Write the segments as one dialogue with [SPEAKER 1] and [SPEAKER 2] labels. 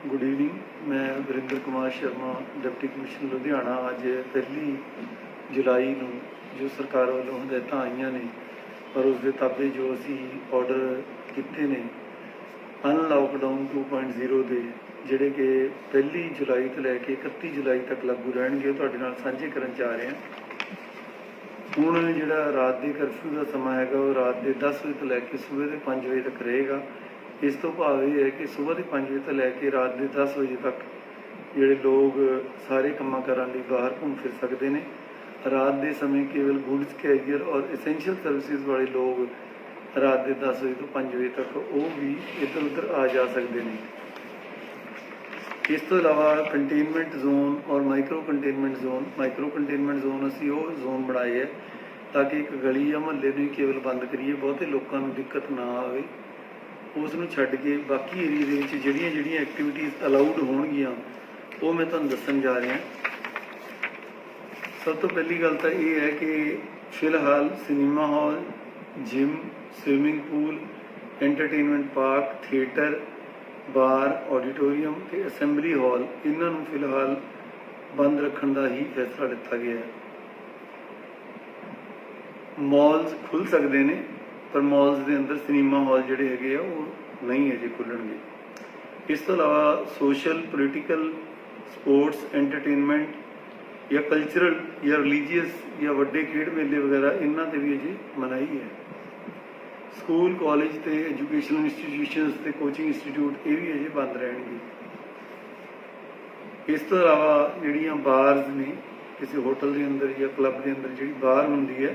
[SPEAKER 1] Good evening. मैं Varinder Kumar Sharma, deputy commissioner Ludhiana. अज 1 जुलाई ਨੂੰ जो सरकार ਵੱਲੋਂ ਹਦਾਇਤਾਂ ਆਈਆਂ ਨੇ ਪਰ ਉਸ ਦੇ ਤਾਬੇ ਜੋ ਅਸੀਂ ਆਰਡਰ ਕੀਤੇ ਨੇ ਅਨਲੌਕਡਾਊਨ 2.0 ਦੇ ਜਿਹੜੇ ਕਿ 1 ਜੁਲਾਈ ਤੋਂ ਲੈ ਕੇ 31 ਜੁਲਾਈ ਤੱਕ ਲਾਗੂ ਰਹਿਣਗੇ, ਉਹ ਤੁਹਾਡੇ ਨਾਲ ਸਾਂਝੇ ਕਰਨ ਜਾ ਰਹੇ ਹਾਂ। ਹੁਣ ਜਿਹੜਾ ਰਾਤ ਦੇ ਕਰਫਿਊ ਦਾ ਸਮਾਂ ਹੈਗਾ ਉਹ ਰਾਤ ਦੇ 10 ਵਜੇ ਤੋਂ ਲੈ ਕੇ ਸਵੇਰ ਦੇ 5 ਵਜੇ ਤੱਕ ਰਹੇਗਾ। ਇਸ ਤੋਂ ਭਾਵ ਇਹ ਹੈ ਕਿ ਸਵੇਰ ਦੇ 5 ਵਜੇ ਤੋਂ ਲੈ ਕੇ ਰਾਤ ਦੇ 10 ਵਜੇ ਤੱਕ ਜਿਹੜੇ ਲੋਕ ਸਾਰੇ ਕੰਮਾਂ ਕਾਰਾਂ ਲਈ ਬਾਹਰ ਘੁੰਮ ਫਿਰ ਸਕਦੇ ਨੇ। ਰਾਤ ਦੇ ਸਮੇਂ ਕੇਵਲ ਗੁਡਸ ਕੈਰੀਅਰ ਔਰ ਐਸੈਂਸ਼ੀਅਲ ਸਰਵਿਸਿਜ਼ ਵਾਲੇ ਲੋਕ ਰਾਤ ਦੇ 10 ਵਜੇ ਤੋਂ 5 ਵਜੇ ਤੱਕ ਉਹ ਵੀ ਇੱਧਰ ਉੱਧਰ ਆ ਜਾ ਸਕਦੇ ਨੇ। ਇਸ ਤੋਂ ਇਲਾਵਾ ਕੰਟੇਨਮੈਂਟ ਜ਼ੋਨ ਔਰ ਮਾਈਕਰੋ ਕੰਟੇਨਮੈਂਟ ਜ਼ੋਨ ਅਸੀਂ ਉਹ ਜ਼ੋਨ ਬਣਾਏ ਹੈ ਤਾਂ ਕਿ ਇੱਕ ਗਲੀ ਜਾਂ ਮੁਹੱਲੇ ਨੂੰ ਕੇਵਲ ਬੰਦ ਕਰੀਏ, ਬਹੁਤੇ ਲੋਕਾਂ ਨੂੰ ਦਿੱਕਤ ਨਾ ਆਵੇ। ਉਸ ਨੂੰ ਛੱਡ ਕੇ ਬਾਕੀ ਏਰੀਏ ਦੇ ਵਿੱਚ ਜਿਹੜੀਆਂ ਐਕਟੀਵਿਟੀਜ਼ ਅਲਾਊਡ ਹੋਣਗੀਆਂ ਉਹ ਮੈਂ ਤੁਹਾਨੂੰ ਦੱਸਣ ਜਾ ਰਿਹਾ। ਸਭ ਤੋਂ ਪਹਿਲੀ ਗੱਲ ਤਾਂ ਇਹ ਹੈ ਕਿ ਫਿਲਹਾਲ cinema hall, gym, swimming pool, entertainment park, theatre, bar, auditorium ਅਤੇ ਅਸੈਂਬਲੀ ਹਾਲ ਇਹਨਾਂ ਨੂੰ ਫਿਲਹਾਲ ਬੰਦ ਰੱਖਣ ਦਾ ਹੀ ਫੈਸਲਾ ਲਿੱਤਾ ਗਿਆ ਹੈ। ਮਾਲਸ ਖੁੱਲ੍ਹ ਸਕਦੇ ਨੇ ਪਰ ਮਾਲਸ ਦੇ ਅੰਦਰ ਸਿਨੇਮਾ ਹਾਲ ਜਿਹੜੇ ਹੈਗੇ ਆ ਉਹ ਨਹੀਂ ਅਜੇ ਖੁੱਲ੍ਹਣਗੇ। ਇਸ ਤੋਂ ਇਲਾਵਾ ਸੋਸ਼ਲ, ਪੋਲੀਟੀਕਲ, ਸਪੋਰਟਸ, ਐਂਟਰਟੇਨਮੈਂਟ ਜਾਂ ਕਲਚਰਲ ਜਾਂ ਰਿਲੀਜੀਅਸ ਜਾਂ ਵੱਡੇ ਖੇਡ ਮੇਲੇ ਵਗੈਰਾ ਇਹਨਾਂ 'ਤੇ ਵੀ ਅਜੇ ਮਨਾਹੀ ਹੈ। ਸਕੂਲ, ਕਾਲਜ ਅਤੇ ਐਜੂਕੇਸ਼ਨਲ ਇੰਸਟੀਟਿਊਸ਼ਨਸ ਅਤੇ ਕੋਚਿੰਗ ਇੰਸਟੀਟਿਊਟ ਇਹ ਵੀ ਅਜੇ ਬੰਦ ਰਹਿਣਗੇ। ਇਸ ਤੋਂ ਇਲਾਵਾ ਜਿਹੜੀਆਂ ਬਾਰਜ਼ ਨੇ, ਕਿਸੇ ਹੋਟਲ ਦੇ ਅੰਦਰ ਜਾਂ ਕਲੱਬ ਦੇ ਅੰਦਰ ਜਿਹੜੀ ਬਾਰ ਹੁੰਦੀ ਹੈ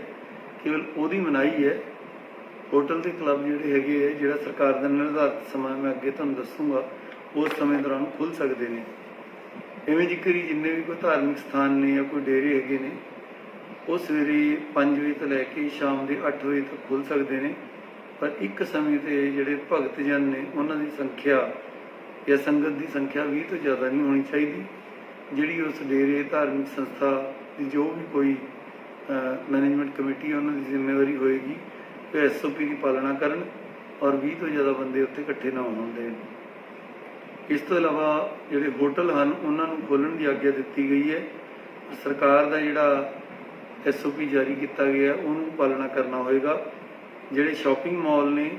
[SPEAKER 1] ਕੇਵਲ ਉਹਦੀ ਮਨਾਹੀ ਹੈ। ਹੋਟਲ ਅਤੇ ਕਲੱਬ ਜਿਹੜੇ ਹੈਗੇ ਹੈ, ਜਿਹੜਾ ਸਰਕਾਰ ਦਾ ਨਿਰਧਾਰਿਤ ਸਮਾਂ ਮੈਂ ਅੱਗੇ ਤੁਹਾਨੂੰ ਦੱਸੂਗਾ, ਉਸ ਸਮੇਂ ਦੌਰਾਨ ਖੁੱਲ੍ਹ ਸਕਦੇ ਨੇ। ਇਵੇਂ ਜ਼ਿਕਰ ਹੀ ਜਿੰਨੇ ਵੀ ਕੋਈ ਧਾਰਮਿਕ ਸਥਾਨ ਨੇ ਜਾਂ ਕੋਈ ਡੇਰੇ ਹੈਗੇ ਨੇ ਉਹ ਸਵੇਰੇ 5 ਵਜੇ ਤੋਂ ਲੈ ਕੇ ਸ਼ਾਮ ਦੇ 8 ਵਜੇ ਤੱਕ ਖੁੱਲ੍ਹ ਸਕਦੇ ਨੇ। ਪਰ ਇੱਕ ਸਮੇਂ 'ਤੇ ਜਿਹੜੇ ਭਗਤ ਜਨ ਨੇ ਉਹਨਾਂ ਦੀ ਸੰਖਿਆ ਜਾਂ ਸੰਗਤ ਦੀ ਸੰਖਿਆ 20 ਤੋਂ ਜ਼ਿਆਦਾ ਨਹੀਂ ਹੋਣੀ ਚਾਹੀਦੀ। ਜਿਹੜੀ ਉਸ ਡੇਰੇ, ਧਾਰਮਿਕ ਸੰਸਥਾ ਦੀ ਜੋ ਵੀ ਕੋਈ ਮੈਨੇਜਮੈਂਟ ਕਮੇਟੀ ਉਹਨਾਂ ਦੀ ਜ਼ਿੰਮੇਵਾਰੀ ਹੋਏਗੀ ਕਿ SOP ਦੀ ਪਾਲਣਾ ਕਰਨ ਔਰ 20 ਤੋਂ ਜ਼ਿਆਦਾ ਬੰਦੇ ਉੱਥੇ ਇਕੱਠੇ ਨਾ ਹੋਣ ਦੇਣ। ਇਸ ਤੋਂ ਇਲਾਵਾ ਜਿਹੜੇ ਹੋਟਲ ਹਨ ਉਹਨਾਂ ਨੂੰ ਖੋਲ੍ਹਣ ਦੀ ਆਗਿਆ ਦਿੱਤੀ ਗਈ ਹੈ। ਸਰਕਾਰ ਦਾ ਜਿਹੜਾ SOP ਜਾਰੀ ਕੀਤਾ ਗਿਆ ਉਹਨੂੰ ਪਾਲਣਾ ਕਰਨਾ ਹੋਏਗਾ। ਜਿਹੜੇ ਸ਼ਾਪਿੰਗ ਮਾਲ ਨੇ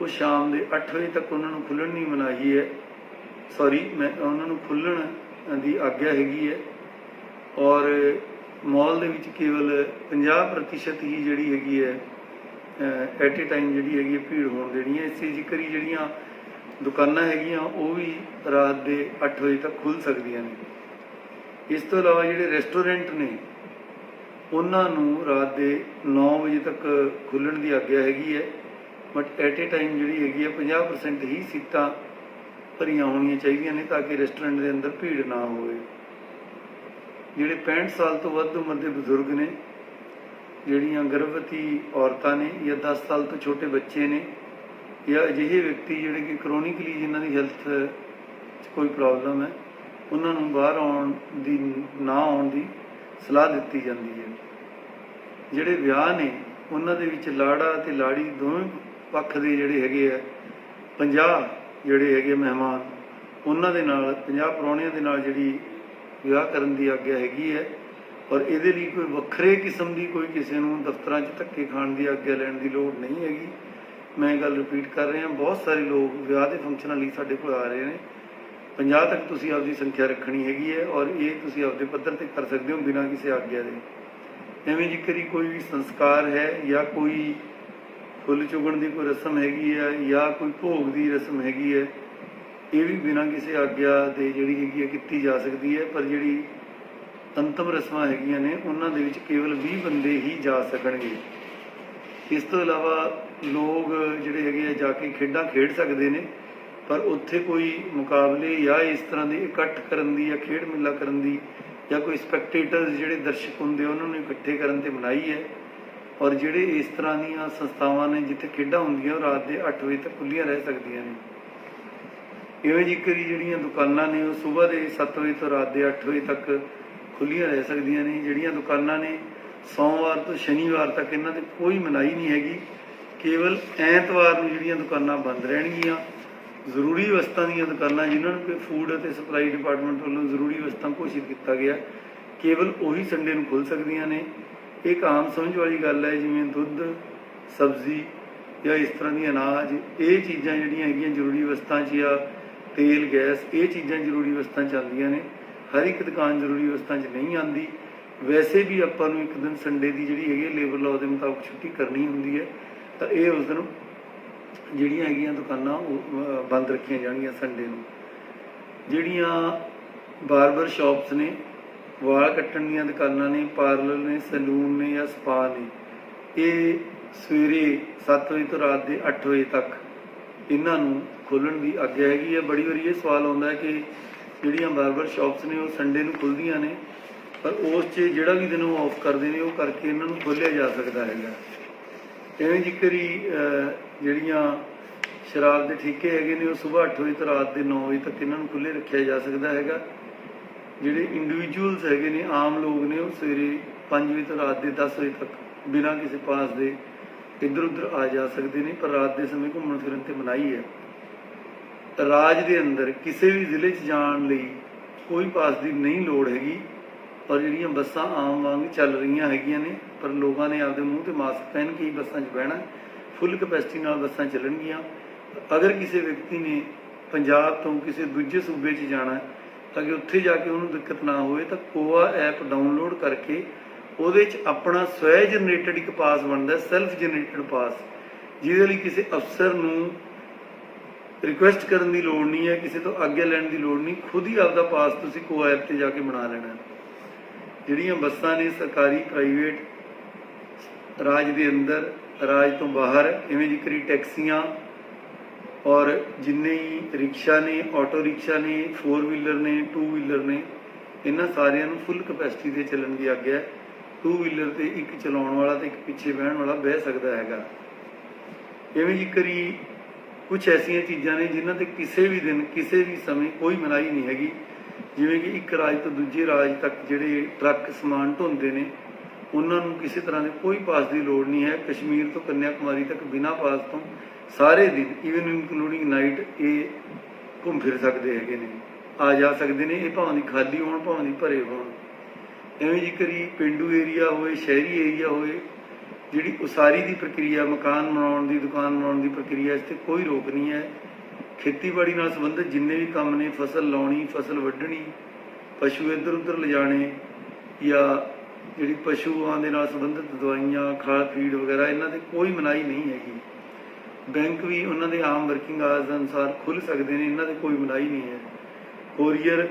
[SPEAKER 1] ਉਹ ਸ਼ਾਮ ਦੇ 8 ਵਜੇ ਤੱਕ ਉਹਨਾਂ ਨੂੰ ਖੁੱਲ੍ਹਣ ਦੀ ਮਨਾਹੀ ਹੈ। ਉਹਨਾਂ ਨੂੰ ਖੁੱਲ੍ਹਣ ਦੀ ਆਗਿਆ ਹੈਗੀ ਹੈ ਔਰ ਮਾਲ ਦੇ ਵਿੱਚ ਕੇਵਲ 50% ਹੀ ਜਿਹੜੀ ਹੈਗੀ ਹੈ ਐਟ ਏ ਟਾਈਮ ਜਿਹੜੀ ਹੈਗੀ ਹੈ ਭੀੜ ਹੋਣ ਦੇਣੀ ਹੈ। ਇਸੇ ਜ਼ਿਕਰ ਹੀ ਜਿਹੜੀਆਂ ਦੁਕਾਨਾਂ ਹੈਗੀਆਂ ਉਹ ਵੀ ਰਾਤ ਦੇ 8 ਵਜੇ ਤੱਕ ਖੁੱਲ੍ਹ ਸਕਦੀਆਂ ਨੇ। ਇਸ ਤੋਂ ਇਲਾਵਾ ਜਿਹੜੇ ਰੈਸਟੋਰੈਂਟ ਨੇ ਉਹਨਾਂ ਨੂੰ ਰਾਤ ਦੇ 9 ਵਜੇ ਤੱਕ ਖੁੱਲ੍ਹਣ ਦੀ ਆਗਿਆ ਹੈਗੀ ਹੈ। ਬਟ ਐਟ ਏ ਟਾਈਮ ਜਿਹੜੀ ਹੈਗੀ ਹੈ 50% ਹੀ ਸੀਟਾਂ ਭਰੀਆਂ ਹੋਣੀਆਂ ਚਾਹੀਦੀਆਂ ਨੇ ਤਾਂ ਕਿ ਰੈਸਟੋਰੈਂਟ ਦੇ ਅੰਦਰ ਭੀੜ ਨਾ ਹੋਵੇ। ਜਿਹੜੇ 65 ਸਾਲ ਤੋਂ ਵੱਧ ਉਮਰ ਦੇ ਬਜ਼ੁਰਗ ਨੇ, ਜਿਹੜੀਆਂ ਗਰਭਵਤੀ ਔਰਤਾਂ ਨੇ ਜਾਂ 10 ਸਾਲ ਤੋਂ ਛੋਟੇ ਬੱਚੇ ਨੇ ਜਾਂ ਅਜਿਹੇ ਵਿਅਕਤੀ ਜਿਹੜੇ ਕਿ ਕਰੋਨਿਕਲੀ ਜਿਨ੍ਹਾਂ ਦੀ ਹੈਲਥ 'ਚ ਕੋਈ ਪ੍ਰੋਬਲਮ ਹੈ ਉਹਨਾਂ ਨੂੰ ਬਾਹਰ ਨਾ ਆਉਣ ਦੀ ਸਲਾਹ ਦਿੱਤੀ ਜਾਂਦੀ ਹੈ। ਜਿਹੜੇ ਵਿਆਹ ਨੇ ਉਹਨਾਂ ਦੇ ਵਿੱਚ ਲਾੜਾ ਅਤੇ ਲਾੜੀ ਦੋਵੇਂ ਪੱਖ ਦੇ ਜਿਹੜੇ ਹੈਗੇ ਆ 50 ਜਿਹੜੇ ਹੈਗੇ ਮਹਿਮਾਨ ਉਹਨਾਂ ਦੇ ਨਾਲ 50 ਪ੍ਰਾਹੁਣਿਆਂ ਦੇ ਨਾਲ ਜਿਹੜੀ ਵਿਆਹ ਕਰਨ ਦੀ ਆਗਿਆ ਹੈਗੀ ਹੈ ਔਰ ਇਹਦੇ ਲਈ ਕੋਈ ਵੱਖਰੇ ਕਿਸਮ ਦੀ ਕੋਈ ਕਿਸੇ ਨੂੰ ਦਫ਼ਤਰਾਂ 'ਚ ਧੱਕੇ ਖਾਣ ਦੀ ਆਗਿਆ ਲੈਣ ਦੀ ਲੋੜ ਨਹੀਂ ਹੈਗੀ। ਮੈਂ ਗੱਲ ਰਿਪੀਟ ਕਰ ਰਿਹਾ, ਬਹੁਤ ਸਾਰੇ ਲੋਕ ਵਿਆਹ ਦੇ ਫੰਕਸ਼ਨਾਂ ਲਈ ਸਾਡੇ ਕੋਲ ਆ ਰਹੇ ਨੇ। 50 ਤੱਕ ਤੁਸੀਂ ਆਪਦੀ ਸੰਖਿਆ ਰੱਖਣੀ ਹੈਗੀ ਹੈ ਔਰ ਇਹ ਤੁਸੀਂ ਆਪਦੇ ਪੱਧਰ 'ਤੇ ਕਰ ਸਕਦੇ ਹੋ ਬਿਨਾਂ ਕਿਸੇ ਆਗਿਆ ਦੇ। ਐਵੇਂ ਜ਼ਿਕਰ ਹੀ ਕੋਈ ਵੀ ਸੰਸਕਾਰ ਹੈ ਜਾਂ ਕੋਈ ਫੁੱਲ ਚੁਗਣ ਦੀ ਕੋਈ ਰਸਮ ਹੈਗੀ ਹੈ ਜਾਂ ਕੋਈ ਭੋਗ ਦੀ ਰਸਮ ਹੈਗੀ ਹੈ, ਇਹ ਵੀ ਬਿਨਾਂ ਕਿਸੇ ਆਗਿਆ ਦੇ ਜਿਹੜੀ ਹੈਗੀ ਹੈ ਕੀਤੀ ਜਾ ਸਕਦੀ ਹੈ। ਪਰ ਜਿਹੜੀ ਅੰਤਮ ਰਸਮਾਂ ਹੈਗੀਆਂ ਨੇ ਉਹਨਾਂ ਦੇ ਵਿੱਚ ਕੇਵਲ 20 ਬੰਦੇ ਹੀ ਜਾ ਸਕਣਗੇ। ਇਸ ਤੋਂ ਇਲਾਵਾ ਲੋਕ ਜਿਹੜੇ ਹੈਗੇ ਆ ਜਾ ਕੇ ਖੇਡਾਂ ਖੇਡ ਸਕਦੇ ਨੇ ਪਰ ਉੱਥੇ ਕੋਈ ਮੁਕਾਬਲੇ ਜਾਂ ਇਸ ਤਰ੍ਹਾਂ ਦੇ ਇਕੱਠ ਕਰਨ ਦੀ ਜਾਂ ਖੇਡ ਮੇਲਾ ਕਰਨ ਦੀ ਜਾਂ ਕੋਈ ਸਪੈਕਟੇਟਰਸ ਜਿਹੜੇ ਦਰਸ਼ਕ ਹੁੰਦੇ ਉਹਨਾਂ ਨੂੰ ਇਕੱਠੇ ਕਰਨ 'ਤੇ ਮਨਾਹੀ ਹੈ। ਔਰ ਜਿਹੜੇ ਇਸ ਤਰ੍ਹਾਂ ਦੀਆਂ ਸੰਸਥਾਵਾਂ ਨੇ ਜਿੱਥੇ ਖੇਡਾਂ ਹੁੰਦੀਆਂ ਉਹ ਰਾਤ ਦੇ 8 ਵਜੇ ਤੱਕ ਖੁੱਲ੍ਹੀਆਂ ਰਹਿ ਸਕਦੀਆਂ ਨੇ। ਇਵੇਂ ਜ਼ਿਕਰ ਹੀ ਜਿਹੜੀਆਂ ਦੁਕਾਨਾਂ ਨੇ ਉਹ ਸੁਬਾਹ ਦੇ 7 ਵਜੇ ਤੋਂ ਰਾਤ ਦੇ 8 ਵਜੇ ਤੱਕ ਖੁੱਲ੍ਹੀਆਂ ਰਹਿ ਸਕਦੀਆਂ ਨੇ। ਜਿਹੜੀਆਂ ਦੁਕਾਨਾਂ ਨੇ ਸੋਮਵਾਰ ਤੋਂ ਸ਼ਨੀਵਾਰ ਤੱਕ ਇਹਨਾਂ 'ਤੇ ਕੋਈ ਮਨਾਹੀ ਨਹੀਂ ਹੈਗੀ। ਕੇਵਲ ਐਤਵਾਰ ਨੂੰ ਜਿਹੜੀਆਂ ਦੁਕਾਨਾਂ ਬੰਦ ਰਹਿਣਗੀਆਂ ਜ਼ਰੂਰੀ ਵਸਤਾਂ ਦੀਆਂ ਦੁਕਾਨਾਂ ਜਿਨ੍ਹਾਂ ਨੂੰ ਕਿ ਫੂਡ ਅਤੇ ਸਪਲਾਈ ਡਿਪਾਰਟਮੈਂਟ ਵੱਲੋਂ ਜ਼ਰੂਰੀ ਵਸਤਾਂ ਘੋਸ਼ਿਤ ਕੀਤਾ ਗਿਆ, ਕੇਵਲ ਉਹੀ ਸੰਡੇ ਨੂੰ ਖੁੱਲ੍ਹ ਸਕਦੀਆਂ ਨੇ। ਇਹ ਇੱਕ ਆਮ ਸਮਝ ਵਾਲੀ ਗੱਲ ਹੈ, ਜਿਵੇਂ ਦੁੱਧ, ਸਬਜ਼ੀ ਜਾਂ ਇਸ ਤਰ੍ਹਾਂ ਦੀ ਅਨਾਜ, ਇਹ ਚੀਜ਼ਾਂ ਜਿਹੜੀਆਂ ਹੈਗੀਆਂ ਜ਼ਰੂਰੀ ਵਸਤਾਂ 'ਚ, ਜਾਂ ਤੇਲ ਗੈਸ, ਇਹ ਚੀਜ਼ਾਂ ਜ਼ਰੂਰੀ ਵਸਤਾਂ 'ਚ ਆਉਂਦੀਆਂ ਨੇ। ਹਰ ਇੱਕ ਦੁਕਾਨ ਜ਼ਰੂਰੀ ਵਸਤਾਂ 'ਚ ਨਹੀਂ ਆਉਂਦੀ। ਵੈਸੇ ਵੀ ਆਪਾਂ ਨੂੰ ਇੱਕ ਦਿਨ ਸੰਡੇ ਦੀ ਜਿਹੜੀ ਹੈਗੀ ਲੇਬਰ ਲਾਅ ਦੇ ਮੁਤਾਬਕ ਛੁੱਟੀ ਕਰਨੀ ਹੁੰਦੀ ਹੈ, ਤਾਂ ਇਹ ਉਸ ਦਿਨ ਜਿਹੜੀਆਂ ਹੈਗੀਆਂ ਦੁਕਾਨਾਂ ਉਹ ਬੰਦ ਰੱਖੀਆਂ ਜਾਣਗੀਆਂ ਸੰਡੇ ਨੂੰ। ਜਿਹੜੀਆਂ ਬਾਰਬਰ ਸ਼ਾਪਸ ਨੇ, ਵਾਲ ਕੱਟਣ ਦੀਆਂ ਦੁਕਾਨਾਂ ਨੇ, ਪਾਰਲਰ ਨੇ, ਸੈਲੂਨ ਨੇ ਜਾਂ ਸਪਾ ਨੇ, ਇਹ ਸਵੇਰੇ 7 ਵਜੇ ਤੋਂ ਰਾਤ ਦੇ 8 ਵਜੇ ਤੱਕ ਇਹਨਾਂ ਨੂੰ ਖੋਲ੍ਹਣ ਦੀ ਆਗਿਆ ਹੈਗੀ ਹੈ। ਬੜੀ ਵਾਰੀ ਇਹ ਸਵਾਲ ਆਉਂਦਾ ਹੈ ਕਿ ਜਿਹੜੀਆਂ ਬਾਰਬਰ ਸ਼ਾਪਸ ਨੇ ਉਹ ਸੰਡੇ ਨੂੰ ਖੁੱਲ੍ਹਦੀਆਂ ਨੇ, ਪਰ ਉਸ 'ਚ ਜਿਹੜਾ ਵੀ ਦਿਨ ਉਹ ਆਫ ਕਰਦੇ ਨੇ ਉਹ ਕਰਕੇ ਇਹਨਾਂ ਨੂੰ ਖੋਲ੍ਹਿਆ ਜਾ ਸਕਦਾ ਹੈਗਾ। ਇਵੇਂ ਜ਼ਿਕਰ ਹੀ ਜਿਹੜੀਆਂ ਸ਼ਰਾਬ ਦੇ ਠੇਕੇ ਹੈਗੇ ਨੇ ਉਹ ਸੁਬਾਹ 8 ਵਜੇ ਤੋਂ ਰਾਤ ਦੇ 9 ਵਜੇ ਤੱਕ ਇਹਨਾਂ ਨੂੰ ਖੁੱਲ੍ਹੇ ਰੱਖਿਆ ਜਾ ਸਕਦਾ ਹੈਗਾ। ਜਿਹੜੇ ਇੰਡੀਵਿਜੂਅਲਸ ਹੈਗੇ ਨੇ, ਆਮ ਲੋਕ ਨੇ, ਉਹ ਸਵੇਰੇ 5 ਵਜੇ ਤੋਂ ਰਾਤ ਦੇ 10 ਵਜੇ ਤੱਕ ਬਿਨਾਂ ਕਿਸੇ ਪਾਸ ਦੇ ਇੱਧਰ ਉੱਧਰ ਆ ਜਾ ਸਕਦੇ ਨੇ, ਪਰ ਰਾਤ ਦੇ ਸਮੇਂ ਘੁੰਮਣ ਫਿਰਨ 'ਤੇ ਮਨਾਹੀ ਹੈ। ਰਾਜ ਦੇ ਅੰਦਰ ਕਿਸੇ ਵੀ ਜ਼ਿਲ੍ਹੇ 'ਚ ਜਾਣ ਲਈ ਕੋਈ ਪਾਸ ਦੀ ਨਹੀਂ ਲੋੜ ਹੈਗੀ, ਔਰ ਜਿਹੜੀਆਂ ਬੱਸਾਂ ਆਮ ਵਾਂਗ ਚੱਲ ਰਹੀਆਂ ਹੈਗੀਆਂ ਨੇ, ਪਰ ਲੋਕਾਂ ਨੇ ਆਪਦੇ ਮੂੰਹ 'ਤੇ ਮਾਸਕ ਪਹਿਨ ਕੇ ਹੀ ਬੱਸਾਂ 'ਚ ਬਹਿਣਾ। ਫੁੱਲ ਕਪੈਸਿਟੀ ਨਾਲ ਬੱਸਾਂ ਚੱਲਣਗੀਆਂ। ਅਗਰ ਕਿਸੇ ਵਿਅਕਤੀ ਨੇ ਪੰਜਾਬ ਤੋਂ ਕਿਸੇ ਦੂਜੇ ਸੂਬੇ 'ਚ ਜਾਣਾ ਤਾਂ ਕਿ ਉੱਥੇ ਜਾ ਕੇ ਉਹਨੂੰ ਦਿੱਕਤ ਨਾ ਹੋਵੇ, ਤਾਂ ਕੋਆ ਐਪ ਡਾਊਨਲੋਡ ਕਰਕੇ ਉਹਦੇ 'ਚ ਆਪਣਾ ਸਵੈ ਜਨਰੇਟਡ ਇੱਕ ਪਾਸ ਬਣਦਾ, ਸੈਲਫ ਜਨਰੇਟਡ ਪਾਸ, ਜਿਹਦੇ ਲਈ ਕਿਸੇ ਅਫਸਰ ਨੂੰ ਰਿਕੁਐਸਟ ਕਰਨ ਦੀ ਲੋੜ ਨਹੀਂ ਹੈ, ਕਿਸੇ ਤੋਂ ਆਗਿਆ ਲੈਣ ਦੀ ਲੋੜ ਨਹੀਂ, ਖੁਦ ਹੀ ਆਪਦਾ ਪਾਸ ਤੁਸੀਂ ਕੋਆ ਐਪ 'ਤੇ ਜਾ ਕੇ ਬਣਾ ਲੈਣਾ। ਜਿਹੜੀਆਂ ਬੱਸਾਂ ਨੇ ਸਰਕਾਰੀ, ਪ੍ਰਾਈਵੇਟ, ਰਾਜ ਦੇ ਅੰਦਰ, ਰਾਜ ਤੋਂ ਬਾਹਰ, ਇਵੇਂ ਜ਼ਿਕਰੀ ਟੈਕਸੀਆਂ ਔਰ ਜਿੰਨੇ ਹੀ ਰਿਕਸ਼ਾ ਨੇ, ਆਟੋ ਰਿਕਸ਼ਾ ਨੇ, 4 ਵੀਲਰ ਨੇ, 2 ਵੀਲਰ ਨੇ, ਇਹਨਾਂ ਸਾਰਿਆਂ ਨੂੰ ਫੁੱਲ ਕਪੈਸਿਟੀ 'ਤੇ ਚੱਲਣ ਦੀ ਆਗਿਆ ਹੈ। 2 ਵੀਲਰ 'ਤੇ ਇੱਕ ਚਲਾਉਣ ਵਾਲਾ ਅਤੇ ਇੱਕ ਪਿੱਛੇ ਬਹਿਣ ਵਾਲਾ ਬਹਿ ਸਕਦਾ ਹੈਗਾ। ਇਵੇਂ ਜ਼ਿਕਰ ਹੀ ਕੁਛ ਐਸੀਆਂ ਚੀਜ਼ਾਂ ਨੇ ਜਿਨ੍ਹਾਂ 'ਤੇ ਕਿਸੇ ਵੀ ਦਿਨ, ਕਿਸੇ ਵੀ ਸਮੇਂ ਕੋਈ ਮਨਾਹੀ ਨਹੀਂ ਹੈਗੀ। ਜਿਵੇਂ ਕਿ ਇੱਕ ਰਾਜ ਤੋਂ ਦੂਜੇ ਰਾਜ ਤੱਕ ਜਿਹੜੇ ਟਰੱਕ ਸਮਾਨ ਢੋਂਦੇ ਨੇ, ਉਹਨਾਂ ਨੂੰ ਕਿਸੇ ਤਰ੍ਹਾਂ ਦੇ ਕੋਈ ਪਾਸ ਦੀ ਲੋੜ ਨਹੀਂ ਹੈ। ਕਸ਼ਮੀਰ ਤੋਂ ਕੰਨਿਆ ਕੁਮਾਰੀ ਤੱਕ ਬਿਨਾਂ ਪਾਸ ਤੋਂ ਸਾਰੇ ਦਿਨ, ਈਵਨ ਇਨਕਲੂਡਿੰਗ ਨਾਈਟ, ਇਹ ਘੁੰਮ ਫਿਰ ਸਕਦੇ ਹੈਗੇ ਨੇ, ਆ ਜਾ ਸਕਦੇ ਨੇ। ਇਹ ਭਾਵੇਂ ਦੀ ਖਾਲੀ ਹੋਣ, ਭਾਵੇਂ ਦੀ ਭਰੇ ਹੋਣ। ਐਵੇਂ ਜ਼ਿਕਰ ਹੀ ਪੇਂਡੂ ਏਰੀਆ ਹੋਵੇ, ਸ਼ਹਿਰੀ ਏਰੀਆ ਹੋਵੇ, ਜਿਹੜੀ ਉਸਾਰੀ ਦੀ ਪ੍ਰਕਿਰਿਆ, ਮਕਾਨ ਬਣਾਉਣ ਦੀ, ਦੁਕਾਨ ਬਣਾਉਣ ਦੀ ਪ੍ਰਕਿਰਿਆ, ਇਸ 'ਤੇ ਕੋਈ ਰੋਕ ਨਹੀਂ ਹੈ। ਖੇਤੀਬਾੜੀ ਨਾਲ ਸੰਬੰਧਿਤ ਜਿੰਨੇ ਵੀ ਕੰਮ ਨੇ, ਫਸਲ ਲਾਉਣੀ, ਫਸਲ ਵੱਢਣੀ, ਪਸ਼ੂ ਇੱਧਰ ਉੱਧਰ ਲਿਜਾਣੇ, ਜਾਂ ਜਿਹੜੀ ਪਸ਼ੂਆਂ ਦੇ ਨਾਲ ਸੰਬੰਧਿਤ ਦਵਾਈਆਂ, ਖਾਦ, ਫੀਡ ਵਗੈਰਾ, ਇਹਨਾਂ 'ਤੇ ਕੋਈ ਮਨਾਹੀ ਨਹੀਂ ਹੈਗੀ। ਬੈਂਕ ਵੀ ਉਹਨਾਂ ਦੇ ਆਮ ਵਰਕਿੰਗ ਆਵਰਸ ਅਨੁਸਾਰ ਖੁੱਲ੍ਹ ਸਕਦੇ ਨੇ, ਇਹਨਾਂ 'ਤੇ ਕੋਈ ਮਨਾਹੀ ਨਹੀਂ ਹੈ। Courier,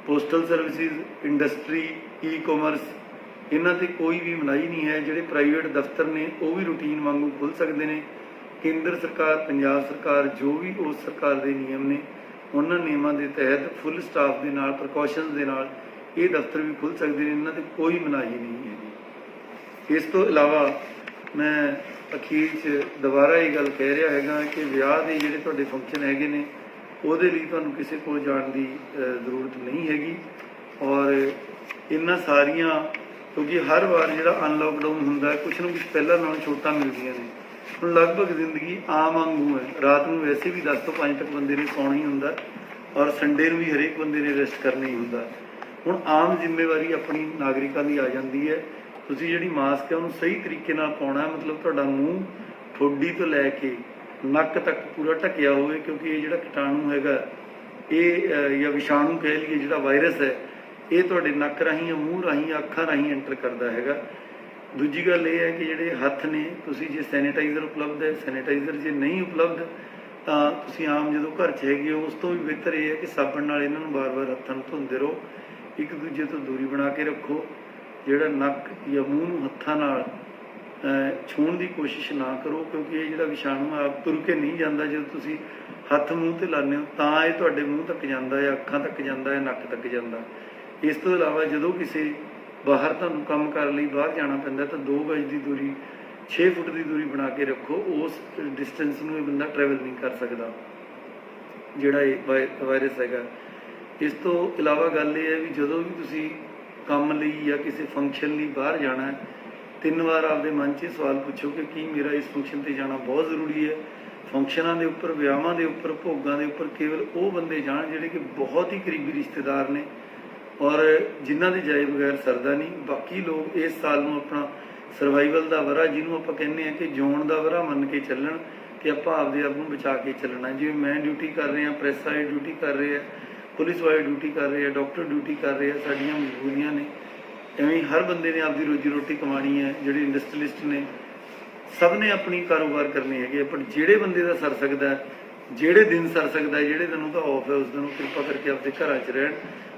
[SPEAKER 1] postal services, industry, e commerce, ਇਹਨਾਂ 'ਤੇ ਕੋਈ ਵੀ ਮਨਾਹੀ ਨਹੀਂ ਹੈ। ਜਿਹੜੇ ਪ੍ਰਾਈਵੇਟ ਦਫ਼ਤਰ ਨੇ ਉਹ ਵੀ ਰੂਟੀਨ ਵਾਂਗੂ ਖੁੱਲ੍ਹ ਸਕਦੇ ਨੇ। ਕੇਂਦਰ ਸਰਕਾਰ, ਪੰਜਾਬ ਸਰਕਾਰ, ਜੋ ਵੀ ਉਸ ਸਰਕਾਰ ਦੇ ਨਿਯਮ ਨੇ, ਉਹਨਾਂ ਨਿਯਮਾਂ ਦੇ ਤਹਿਤ ਫੁੱਲ ਸਟਾਫ ਦੇ ਨਾਲ, ਪ੍ਰੀਕਾਸ਼ਨਸ ਦੇ ਨਾਲ ਇਹ ਦਫ਼ਤਰ ਵੀ ਖੁੱਲ੍ਹ ਸਕਦੇ ਨੇ। ਇਹਨਾਂ 'ਤੇ ਕੋਈ ਮਨਾਹੀ ਨਹੀਂ ਹੈ। ਇਸ ਤੋਂ ਇਲਾਵਾ ਮੈਂ ਅਖੀਰ 'ਚ ਦੁਬਾਰਾ ਇਹ ਗੱਲ ਕਹਿ ਰਿਹਾ ਹੈਗਾ ਕਿ ਵਿਆਹ ਦੇ ਜਿਹੜੇ ਤੁਹਾਡੇ ਫੰਕਸ਼ਨ ਹੈਗੇ ਨੇ, ਉਹਦੇ ਲਈ ਤੁਹਾਨੂੰ ਕਿਸੇ ਕੋਲ ਜਾਣ ਦੀ ਜ਼ਰੂਰਤ ਨਹੀਂ ਹੈਗੀ। ਔਰ ਇਹਨਾਂ ਸਾਰੀਆਂ, ਕਿਉਂਕਿ ਹਰ ਵਾਰ ਜਿਹੜਾ ਅਨਲਾਕਡਾਊਨ ਹੁੰਦਾ, ਕੁਛ ਨਾ ਕੁਛ ਪਹਿਲਾਂ ਨਾਲੋਂ ਛੋਟਾਂ ਮਿਲਦੀਆਂ ਨੇ। ਹੁਣ ਲਗਭਗ ਜ਼ਿੰਦਗੀ ਆਮ ਵਾਂਗੂ ਹੈ। ਰਾਤ ਨੂੰ ਵੈਸੇ ਵੀ 10 ਤੋਂ 5 ਤੱਕ ਬੰਦੇ ਨੇ ਸੌਣਾ ਹੀ ਹੁੰਦਾ, ਔਰ ਸੰਡੇ ਨੂੰ ਵੀ ਹਰੇਕ ਬੰਦੇ ਨੇ ਰੈਸਟ ਕਰਨਾ ਹੀ ਹੁੰਦਾ। ਹੁਣ ਆਮ ਜ਼ਿੰਮੇਵਾਰੀ ਆਪਣੀ ਨਾਗਰਿਕਾਂ ਦੀ ਆ ਜਾਂਦੀ ਹੈ। ਤੁਸੀਂ ਜਿਹੜੀ ਮਾਸਕ ਹੈ ਉਹਨੂੰ ਸਹੀ ਤਰੀਕੇ ਨਾਲ ਪਾਉਣਾ, ਮਤਲਬ ਤੁਹਾਡਾ ਮੂੰਹ ਠੋਡੀ ਤੋਂ ਲੈ ਕੇ ਨੱਕ ਤੱਕ ਪੂਰਾ ਢੱਕਿਆ ਹੋਵੇ, ਕਿਉਂਕਿ ਇਹ ਜਿਹੜਾ ਕੀਟਾਣੂ ਹੈਗਾ, ਇਹ ਜਾਂ ਵਿਸ਼ਾਣੂ ਕਹਿ ਲਈਏ, ਜਿਹੜਾ ਵਾਇਰਸ ਹੈ, ਇਹ ਤੁਹਾਡੇ ਨੱਕ ਰਾਹੀਂ ਜਾਂ ਮੂੰਹ ਰਾਹੀਂ ਜਾਂ ਅੱਖਾਂ ਰਾਹੀਂ ਐਂਟਰ ਕਰਦਾ ਹੈਗਾ। ਦੂਜੀ ਗੱਲ ਇਹ ਹੈ ਕਿ ਜਿਹੜੇ ਹੱਥ ਨੇ, ਤੁਸੀਂ ਜੇ ਸੈਨੀਟਾਈਜ਼ਰ ਉਪਲਬਧ ਹੈ, ਸੈਨੀਟਾਈਜ਼ਰ ਜੇ ਨਹੀਂ ਉਪਲਬਧ ਤਾਂ ਤੁਸੀਂ ਆਮ ਜਦੋਂ ਘਰ 'ਚ ਹੈਗੇ ਹੋ, ਉਸ ਤੋਂ ਵੀ ਬਿਹਤਰ ਇਹ ਹੈ ਕਿ ਸਾਬਣ ਨਾਲ ਇਹਨਾਂ ਨੂੰ ਵਾਰ-ਵਾਰ ਹੱਥਾਂ ਨੂੰ ਧੋਂਦੇ ਰਹੋ। ਇੱਕ ਦੂਜੇ ਤੋਂ ਦੂਰੀ ਬਣਾ ਕੇ ਰੱਖੋ। ਜਿਹੜਾ ਨੱਕ ਜਾਂ ਮੂੰਹ ਨੂੰ ਹੱਥਾਂ ਨਾਲ ਛੂਹਣ ਦੀ ਕੋਸ਼ਿਸ਼ ਨਾ ਕਰੋ, ਕਿਉਂਕਿ ਇਹ ਜਿਹੜਾ ਵਿਸ਼ਾਣੂ ਆਪ ਤੁਰ ਕੇ ਨਹੀਂ ਜਾਂਦਾ। ਜਦੋਂ ਤੁਸੀਂ ਹੱਥ ਮੂੰਹ 'ਤੇ ਲਾਉਂਦੇ ਹੋ ਤਾਂ ਇਹ ਤੁਹਾਡੇ ਮੂੰਹ ਤੱਕ ਜਾਂਦਾ ਹੈ, ਅੱਖਾਂ ਤੱਕ ਜਾਂਦਾ ਹੈ, ਨੱਕ ਤੱਕ ਜਾਂਦਾ। ਇਸ ਤੋਂ ਇਲਾਵਾ ਜਦੋਂ ਕਿਸੇ ਬਾਹਰ ਤੁਹਾਨੂੰ ਕੰਮ ਕਰਨ ਲਈ ਬਾਹਰ ਜਾਣਾ ਪੈਂਦਾ ਤਾਂ 2 ਗਜ ਦੀ ਦੂਰੀ, 6 ਫੁੱਟ ਦੀ ਦੂਰੀ ਬਣਾ ਕੇ ਰੱਖੋ। ਉਸ ਡਿਸਟੈਂਸ ਨੂੰ ਇਹ ਬੰਦਾ ਟਰੈਵਲ ਨਹੀਂ ਕਰ ਸਕਦਾ, ਜਿਹੜਾ ਇਹ ਵਾਇਰਸ ਹੈਗਾ। ਇਸ ਤੋਂ ਇਲਾਵਾ ਗੱਲ ਇਹ ਹੈ ਵੀ ਜਦੋਂ ਵੀ ਤੁਸੀਂ ਕੰਮ ਲਈ ਜਾਂ ਕਿਸੇ ਫੰਕਸ਼ਨ ਲਈ ਬਾਹਰ ਜਾਣਾ ਹੈ, 3 ਵਾਰ ਆਪਦੇ ਮਨ 'ਚ ਸਵਾਲ ਪੁੱਛੋ ਕਿ ਕੀ ਮੇਰਾ ਇਸ ਫੰਕਸ਼ਨ 'ਤੇ ਜਾਣਾ ਬਹੁਤ ਜ਼ਰੂਰੀ ਹੈ। ਫੰਕਸ਼ਨਾਂ ਦੇ ਉੱਪਰ, ਵਿਆਹਾਂ ਦੇ ਉੱਪਰ, ਭੋਗਾਂ ਦੇ ਉੱਪਰ ਕੇਵਲ ਉਹ ਬੰਦੇ ਜਾਣ ਜਿਹੜੇ ਕਿ ਬਹੁਤ ਹੀ ਕਰੀਬੀ ਰਿਸ਼ਤੇਦਾਰ ਨੇ ਔਰ ਜਿਨ੍ਹਾਂ ਦੇ ਜਾਏ ਬਗੈਰ ਸਰਦਾ ਨਹੀਂ। ਬਾਕੀ ਲੋਕ ਇਸ ਸਾਲ ਨੂੰ ਆਪਣਾ ਸਰਵਾਈਵਲ ਦਾ ਵਰ੍ਹਾ, ਜਿਹਨੂੰ ਆਪਾਂ ਕਹਿੰਦੇ ਹਾਂ ਕਿ ਜਿਉਣ ਦਾ ਵਰ੍ਹਾ ਮੰਨ ਕੇ ਚੱਲਣ ਕਿ ਆਪਾਂ ਆਪਦੇ ਆਪ ਨੂੰ ਬਚਾ ਕੇ ਚੱਲਣਾ। ਜਿਵੇਂ ਮੈਂ ਡਿਊਟੀ ਕਰ ਰਿਹਾ, ਪ੍ਰੈਸ ਵਾਲੇ ਡਿਊਟੀ ਕਰ ਰਹੇ ਆ, ਪੁਲਿਸ ਵਾਲੇ ਡਿਊਟੀ ਕਰ ਰਹੇ ਆ, ਡਾਕਟਰ ਡਿਊਟੀ ਕਰ ਰਹੇ ਆ, ਸਾਡੀਆਂ ਮਜਬੂਰੀਆਂ ਨੇ। ਐਵੇਂ ਹਰ ਬੰਦੇ ਨੇ ਆਪਦੀ ਰੋਜੀ ਰੋਟੀ ਕਮਾਉਣੀ ਹੈ। ਜਿਹੜੇ ਇੰਡਸਟਰੀਲਿਸਟ ਨੇ ਸਭ ਨੇ ਆਪਣੀ ਕਾਰੋਬਾਰ ਕਰਨੀ ਹੈਗੀ, ਪਰ ਜਿਹੜੇ ਬੰਦੇ ਦਾ ਸਰ ਸਕਦਾ, ਜਿਹੜੇ ਦਿਨ ਸਰ ਸਕਦਾ, ਜਿਹੜੇ ਦਿਨ ਉਹਦਾ ਆਫ ਹੈ, ਉਸ ਦਿਨ ਉਹ ਕਿਰਪਾ ਕਰਕੇ ਆਪਦੇ ਘਰਾਂ 'ਚ ਰਹਿਣ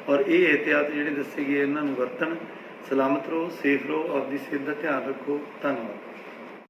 [SPEAKER 1] ਔਰ ਇਹ ਇਹਤਿਆਤ ਜਿਹੜੇ ਦੱਸੇ ਗਏ ਇਹਨਾਂ ਨੂੰ ਵਰਤਣ। ਸਲਾਮਤ ਰਹੋ, ਸੇਫ ਰਹੋ, ਆਪਦੀ ਸਿਹਤ ਦਾ ਧਿਆਨ ਰੱਖੋ। ਧੰਨਵਾਦ।